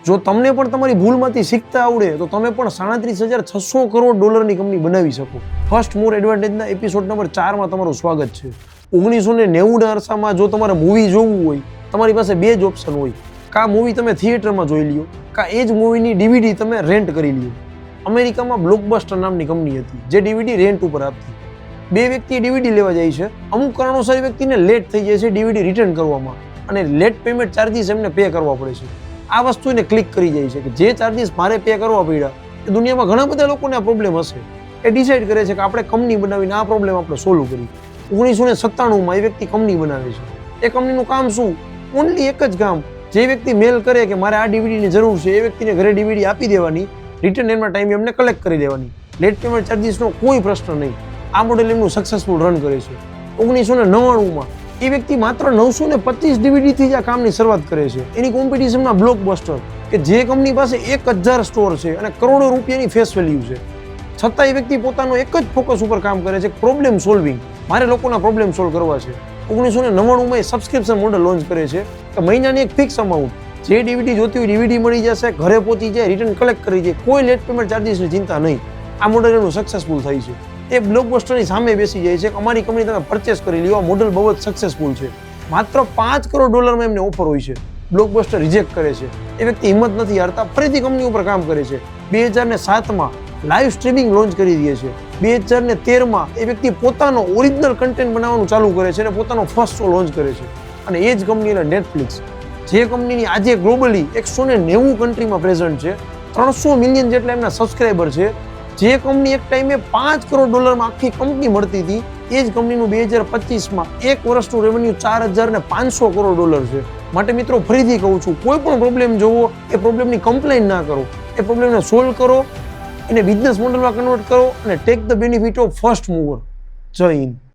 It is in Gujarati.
જો તમને પણ તમારી ભૂલમાંથી શીખતા આવડે તો તમે પણ 37,600 કરોડ ડોલરની કંપની બનાવી શકો. ફર્સ્ટ મોર એડવાન્ટેજના એપિસોડ નંબર 4માં તમારું સ્વાગત છે. 1990ના અરસામાં જો તમારે મૂવી જોવું હોય, તમારી પાસે બે જ ઓપ્શન હોય. કાં મૂવી તમે થિયેટરમાં જોઈ લ્યો, કાં એ જ મૂવીની ડીવીડી તમે રેન્ટ કરી લ્યો. અમેરિકામાં બ્લોકબસ્ટર નામની કંપની હતી જે ડીવીડી રેન્ટ ઉપર આપતી. બે વ્યક્તિ ડીવીડી લેવા જાય છે, અમુક કારણોસર વ્યક્તિને લેટ થઈ જાય છે ડીવીડી રિટર્ન કરવામાં, અને લેટ પેમેન્ટ ચાર્જીસ એમને પે કરવા પડે છે. આ વસ્તુ એને ક્લિક કરી જાય છે કે જે ચાર્જીસ મારે પે કરવા પડ્યા એ દુનિયામાં ઘણા બધા લોકોને આ પ્રોબ્લેમ હશે. એ ડિસાઇડ કરે છે કે આપણે કંપની બનાવીને આ પ્રોબ્લેમ આપણે સોલ્વ કરી. 1997માં એ વ્યક્તિ કંપની બનાવે છે. એ કંપનીનું કામ શું? ઓનલી એક જ કામ. જે વ્યક્તિ મેલ કરે કે મારે આ ડીવીડીની જરૂર છે, એ વ્યક્તિને ઘરે ડીવીડી આપી દેવાની, રિટર્ન એમના ટાઈમે એમને કલેક્ટ કરી દેવાની. લેટ પેમેન્ટ ચાર્જીસનો કોઈ પ્રશ્ન નહીં. આ મોડેલ એમનું સક્સેસફુલ રન કરે છે. 1999માં એ વ્યક્તિ માત્ર 925 ડીવીડીથી જ આ કામની શરૂઆત કરે છે. એની કોમ્પિટિશનમાં બ્લોકબસ્ટર કે જે કંપની પાસે 1000 સ્ટોર છે અને કરોડો રૂપિયાની ફેસ વેલ્યુ છે, છતાં એ વ્યક્તિ પોતાનો એક જ ફોકસ ઉપર કામ કરે છે, પ્રોબ્લેમ સોલ્વિંગ. મારે લોકોના પ્રોબ્લેમ સોલ્વ કરવા છે. 1999માં એ સબસ્ક્રિપ્શન મોડલ લોન્ચ કરે છે કે મહિનાની એક ફિક્સ અમાઉન્ટ, જે ડીવીડી જોતી હોય ડીવીડી મળી જશે, ઘરે પહોંચી જાય, રિટર્ન કલેક્ટ કરી જાય, કોઈ લેટ પેમેન્ટ ચાર્જીસની ચિંતા નહીં. આ મોડલ એનું સક્સેસફુલ થાય છે. એ બ્લોકબસ્ટરની સામે બેસી જાય છે કે અમારી કંપની તમે પરચેસ કરી લ્યો, આ મોડલ બહુ જ સક્સેસફુલ છે. માત્ર 5 કરોડ ડોલરમાં એમને ઓફર હોય છે. બ્લોકબસ્ટર રિજેક્ટ કરે છે. એ વ્યક્તિ હિંમત નથી હારતા, ફરીથી કંપની ઉપર કામ કરે છે. 2007માં લાઈવ સ્ટ્રીમિંગ લોન્ચ કરી દે છે. 2013માં એ વ્યક્તિ પોતાનો ઓરિજિનલ કન્ટેન્ટ બનાવવાનું ચાલુ કરે છે અને પોતાનો ફર્સ્ટ શો લોન્ચ કરે છે. અને એ જ કંપની એટલે નેટફ્લિક્સ, જે કંપનીની આજે ગ્લોબલી 190 કન્ટ્રીમાં પ્રેઝન્ટ છે, 300 મિલિયન જેટલા એમના સબસ્ક્રાઈબર છે. જે કંપની એક ટાઈમે 5 કરોડ ડોલરમાં આખી કંપની મળતી હતી, એ જ કંપનીનું 2025માં એક વર્ષનું રેવન્યુ 4,500 કરોડ ડોલર છે. માટે મિત્રો ફરીથી કહું છું, કોઈ પણ પ્રોબ્લેમ જોવો, એ પ્રોબ્લેમની કમ્પ્લેન ના કરો, એ પ્રોબ્લેમને સોલ્વ કરો, એને બિઝનેસ મોડલમાં કન્વર્ટ કરો અને take the benefit of first mover. જય હિન્દ.